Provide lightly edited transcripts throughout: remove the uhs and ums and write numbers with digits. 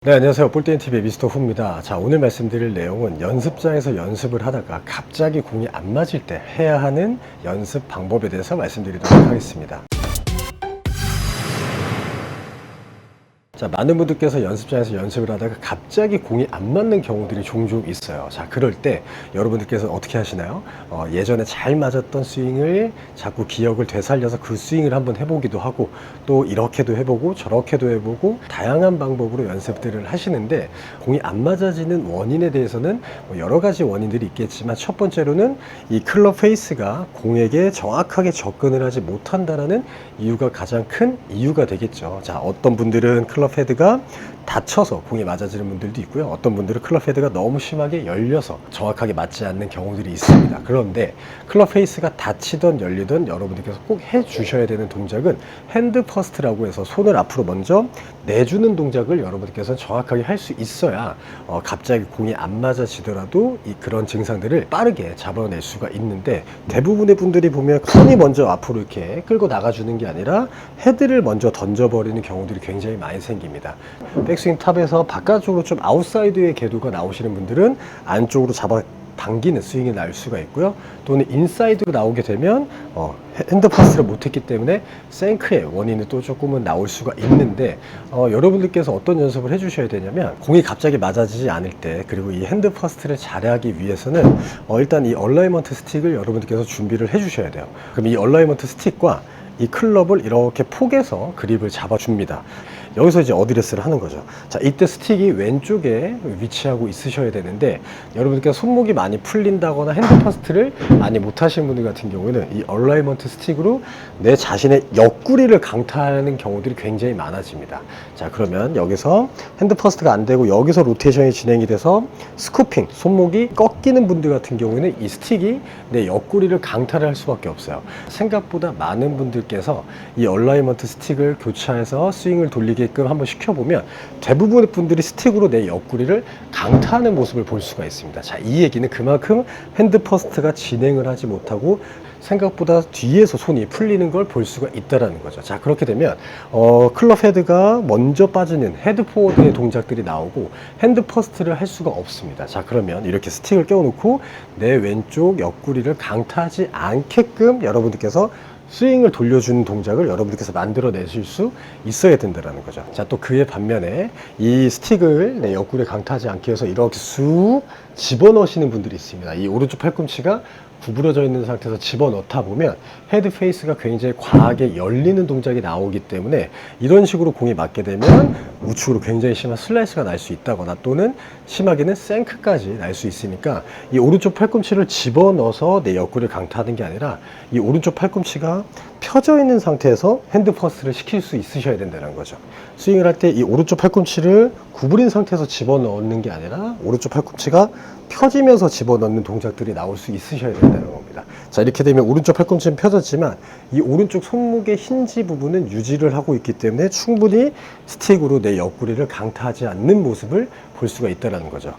네, 안녕하세요. 볼때리TV의 미스터 후입니다. 자, 오늘 말씀드릴 내용은 연습장에서 연습을 하다가 갑자기 공이 안 맞을 때 해야 하는 연습 방법에 대해서 말씀드리도록 하겠습니다. 자, 많은 분들께서 연습장에서 연습을 하다가 갑자기 공이 안 맞는 경우들이 종종 있어요. 자, 그럴 때 여러분들께서 어떻게 하시나요? 예전에 잘 맞았던 스윙을 자꾸 기억을 되살려서 그 스윙을 한번 해보기도 하고, 또 이렇게도 해보고 저렇게도 해보고 다양한 방법으로 연습들을 하시는데, 공이 안 맞아지는 원인에 대해서는 여러 가지 원인들이 있겠지만, 첫 번째로는 이 클럽 페이스가 공에게 정확하게 접근을 하지 못한다라는 이유가 가장 큰 이유가 되겠죠. 자, 어떤 분들은 클럽 헤드가 닫혀서 공이 맞아지는 분들도 있고요. 어떤 분들은 클럽 헤드가 너무 심하게 열려서 정확하게 맞지 않는 경우들이 있습니다. 그런데 클럽 페이스가 닫히던 열리던 여러분들께서 꼭 해주셔야 되는 동작은 핸드 퍼스트라고 해서 손을 앞으로 먼저 내주는 동작을 여러분들께서 정확하게 할 수 있어야 갑자기 공이 안 맞아지더라도 그런 증상들을 빠르게 잡아낼 수가 있는데, 대부분의 분들이 보면 손이 먼저 앞으로 이렇게 끌고 나가주는 게 아니라 헤드를 먼저 던져버리는 경우들이 굉장히 많이 생깁니다. 백스윙 탑에서 바깥쪽으로 좀 아웃사이드의 궤도가 나오시는 분들은 안쪽으로 잡아 당기는 스윙이 날 수가 있고요. 또는 인사이드로 나오게 되면 핸드 파스를 못했기 때문에 생크의 원인이 또 조금은 나올 수가 있는데, 여러분들께서 어떤 연습을 해주셔야 되냐면, 공이 갑자기 맞아지지 않을 때, 그리고 이 핸드 퍼스트를 잘하기 위해서는 일단 이 얼라이먼트 스틱을 여러분들께서 준비를 해주셔야 돼요. 그럼 이 얼라이먼트 스틱과 이 클럽을 이렇게 포개서 그립을 잡아줍니다. 여기서 이제 어드레스를 하는 거죠. 자, 이때 스틱이 왼쪽에 위치하고 있으셔야 되는데, 여러분들께서 손목이 많이 풀린다거나 핸드 퍼스트를 많이 못 하시는 분들 같은 경우에는 이 얼라이먼트 스틱으로 내 자신의 옆구리를 강타하는 경우들이 굉장히 많아집니다. 자, 그러면 여기서 핸드 퍼스트가 안 되고 여기서 로테이션이 진행이 돼서 스쿠핑, 손목이 꺾이는 분들 같은 경우에는 이 스틱이 내 옆구리를 강타를 할 수밖에 없어요. 생각보다 많은 분들께서 이 얼라이먼트 스틱을 교차해서 스윙을 돌리게끔 한번 시켜보면 대부분의 분들이 스틱으로 내 옆구리를 강타하는 모습을 볼 수가 있습니다. 자, 이 얘기는 그만큼 핸드 퍼스트가 진행을 하지 못하고 생각보다 뒤에서 손이 풀리는 걸 볼 수가 있다라는 거죠. 자, 그렇게 되면 클럽 헤드가 먼저 빠지는 헤드 포워드의 동작들이 나오고 핸드 퍼스트를 할 수가 없습니다. 자, 그러면 이렇게 스틱을 껴놓고 내 왼쪽 옆구리를 강타하지 않게끔 여러분들께서 스윙을 돌려주는 동작을 여러분들께서 만들어내실 수 있어야 된다는 거죠. 자, 또 그의 반면에 이 스틱을 내 옆구리에 강타하지 않기 위해서 이렇게 쑥 집어넣으시는 분들이 있습니다. 이 오른쪽 팔꿈치가 구부러져 있는 상태에서 집어넣다 보면 헤드 페이스가 굉장히 과하게 열리는 동작이 나오기 때문에 이런 식으로 공이 맞게 되면 우측으로 굉장히 심한 슬라이스가 날 수 있다거나, 또는 심하게는 생크까지 날 수 있으니까 이 오른쪽 팔꿈치를 집어넣어서 내 옆구리를 강타하는 게 아니라 이 오른쪽 팔꿈치가 펴져 있는 상태에서 핸드 퍼스트를 시킬 수 있으셔야 된다는 거죠. 스윙을 할 때 이 오른쪽 팔꿈치를 구부린 상태에서 집어넣는 게 아니라 오른쪽 팔꿈치가 펴지면서 집어넣는 동작들이 나올 수 있으셔야 된다는 겁니다. 자, 이렇게 되면 오른쪽 팔꿈치는 펴졌지만 이 오른쪽 손목의 힌지 부분은 유지를 하고 있기 때문에 충분히 스틱으로 내 옆구리를 강타하지 않는 모습을 볼 수가 있다는 거죠.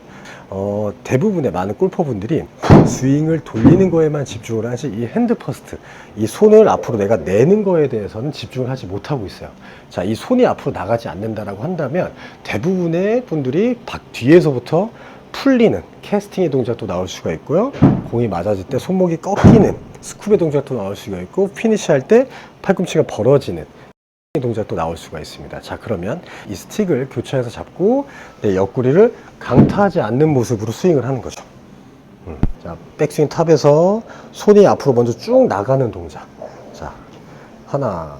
대부분의 많은 골퍼분들이 스윙을 돌리는 거에만 집중을 하지 이 핸드 퍼스트, 이 손을 앞으로 내가 내는 거에 대해서는 집중을 하지 못하고 있어요. 자, 이 손이 앞으로 나가지 않는다라고 한다면 대부분의 분들이 뒤에서부터 풀리는 캐스팅의 동작도 나올 수가 있고요. 공이 맞아질 때 손목이 꺾이는 스쿱의 동작도 나올 수가 있고, 피니시 할 때 팔꿈치가 벌어지는 동작도 나올 수가 있습니다. 자, 그러면 이 스틱을 교차해서 잡고 내 옆구리를 강타하지 않는 모습으로 스윙을 하는 거죠. 자, 백스윙 탑에서 손이 앞으로 먼저 쭉 나가는 동작. 자, 하나.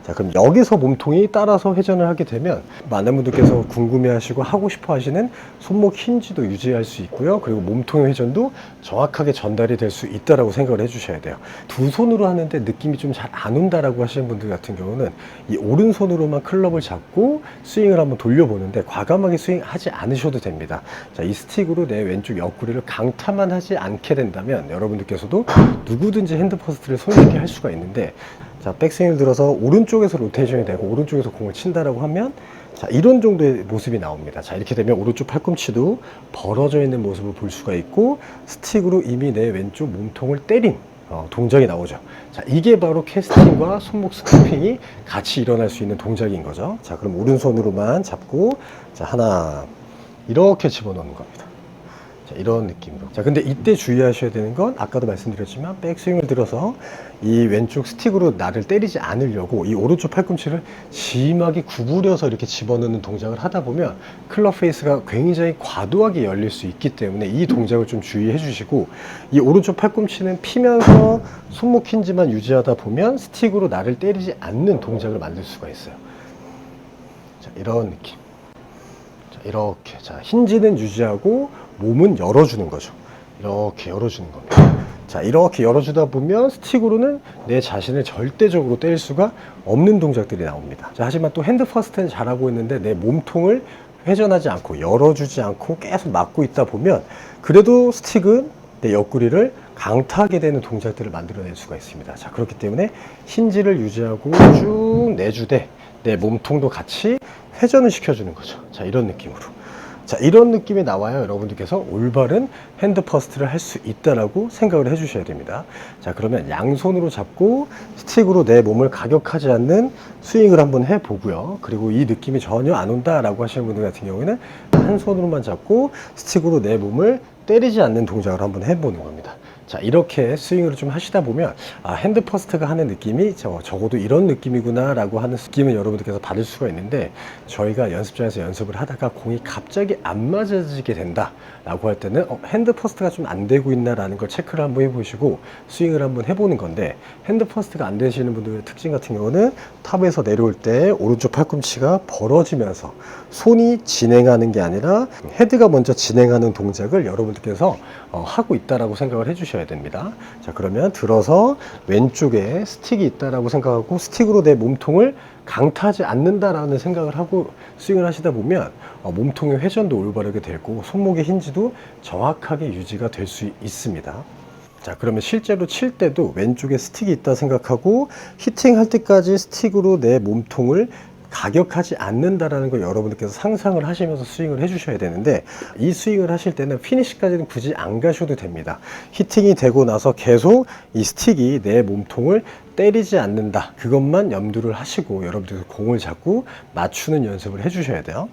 자, 그럼 여기서 몸통이 따라서 회전을 하게 되면 많은 분들께서 궁금해하시고 하고 싶어 하시는 손목 힌지도 유지할 수 있고요. 그리고 몸통의 회전도 정확하게 전달이 될 수 있다라고 생각을 해주셔야 돼요. 두 손으로 하는데 느낌이 좀 잘 안 온다라고 하시는 분들 같은 경우는 이 오른손으로만 클럽을 잡고 스윙을 한번 돌려보는데 과감하게 스윙하지 않으셔도 됩니다. 자, 이 스틱으로 내 왼쪽 옆구리를 강타만 하지 않게 된다면 여러분들께서도 누구든지 핸드 퍼스트를 손쉽게 할 수가 있는데, 자, 백스윙을 들어서 오른쪽에서 로테이션이 되고 오른쪽에서 공을 친다라고 하면, 자, 이런 정도의 모습이 나옵니다. 자, 이렇게 되면 오른쪽 팔꿈치도 벌어져 있는 모습을 볼 수가 있고, 스틱으로 이미 내 왼쪽 몸통을 때린 동작이 나오죠. 자, 이게 바로 캐스팅과 손목 스쿠핑이 같이 일어날 수 있는 동작인 거죠. 자, 그럼 오른손으로만 잡고, 자, 하나, 이렇게 집어넣는 겁니다. 자, 이런 느낌으로. 자, 근데 이때 주의하셔야 되는 건 아까도 말씀드렸지만 백스윙을 들어서 이 왼쪽 스틱으로 나를 때리지 않으려고 이 오른쪽 팔꿈치를 심하게 구부려서 이렇게 집어넣는 동작을 하다 보면 클럽 페이스가 굉장히 과도하게 열릴 수 있기 때문에 이 동작을 좀 주의해 주시고, 이 오른쪽 팔꿈치는 피면서 손목 힌지만 유지하다 보면 스틱으로 나를 때리지 않는 동작을 만들 수가 있어요. 자, 이런 느낌. 자, 이렇게. 자, 힌지는 유지하고 몸은 열어주는 거죠. 이렇게 열어주는 겁니다. 자, 이렇게 열어주다 보면 스틱으로는 내 자신을 절대적으로 때릴 수가 없는 동작들이 나옵니다. 자, 하지만 또 핸드 퍼스트는 잘하고 있는데 내 몸통을 회전하지 않고 열어주지 않고 계속 막고 있다 보면 그래도 스틱은 내 옆구리를 강타하게 되는 동작들을 만들어낼 수가 있습니다. 자, 그렇기 때문에 힌지를 유지하고 쭉 내주되 내 몸통도 같이 회전을 시켜주는 거죠. 자, 이런 느낌으로. 자, 이런 느낌이 나와야 여러분들께서 올바른 핸드 퍼스트를 할 수 있다라고 생각을 해 주셔야 됩니다. 자, 그러면 양손으로 잡고 스틱으로 내 몸을 가격하지 않는 스윙을 한번 해 보고요. 그리고 이 느낌이 전혀 안 온다라고 하시는 분들 같은 경우에는 한 손으로만 잡고 스틱으로 내 몸을 때리지 않는 동작을 한번 해 보는 겁니다. 자, 이렇게 스윙을 좀 하시다 보면 핸드 퍼스트가 하는 느낌이 적어도 이런 느낌이구나 라고 하는 느낌을 여러분들께서 받을 수가 있는데, 저희가 연습장에서 연습을 하다가 공이 갑자기 안 맞아지게 된다 라고 할 때는 핸드 퍼스트가 좀 안 되고 있나 라는 걸 체크를 한번 해보시고 스윙을 한번 해보는 건데, 핸드 퍼스트가 안 되시는 분들의 특징 같은 경우는 탑에서 내려올 때 오른쪽 팔꿈치가 벌어지면서 손이 진행하는 게 아니라 헤드가 먼저 진행하는 동작을 여러분들께서 하고 있다라고 생각을 해주셔야 됩니다. 자, 그러면 들어서 왼쪽에 스틱이 있다라고 생각하고 스틱으로 내 몸통을 강타하지 않는다라는 생각을 하고 스윙을 하시다 보면 몸통의 회전도 올바르게 되고 손목의 힌지도 정확하게 유지가 될 수 있습니다. 자, 그러면 실제로 칠 때도 왼쪽에 스틱이 있다 생각하고 히팅 할 때까지 스틱으로 내 몸통을 가격하지 않는다라는 걸 여러분들께서 상상을 하시면서 스윙을 해주셔야 되는데, 이 스윙을 하실 때는 피니시까지는 굳이 안 가셔도 됩니다. 히팅이 되고 나서 계속 이 스틱이 내 몸통을 때리지 않는다, 그것만 염두를 하시고 여러분들 공을 잡고 맞추는 연습을 해주셔야 돼요.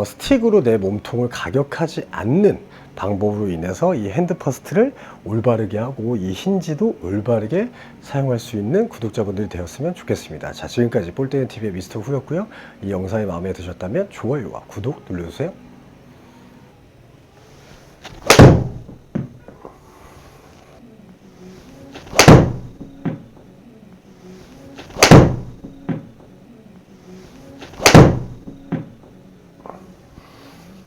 스틱으로 내 몸통을 가격하지 않는 방법으로 인해서 이 핸드 퍼스트를 올바르게 하고 이 힌지도 올바르게 사용할 수 있는 구독자분들이 되었으면 좋겠습니다. 자, 지금까지 볼때리TV의 미스터 후였고요. 이 영상이 마음에 드셨다면 좋아요와 구독 눌러주세요.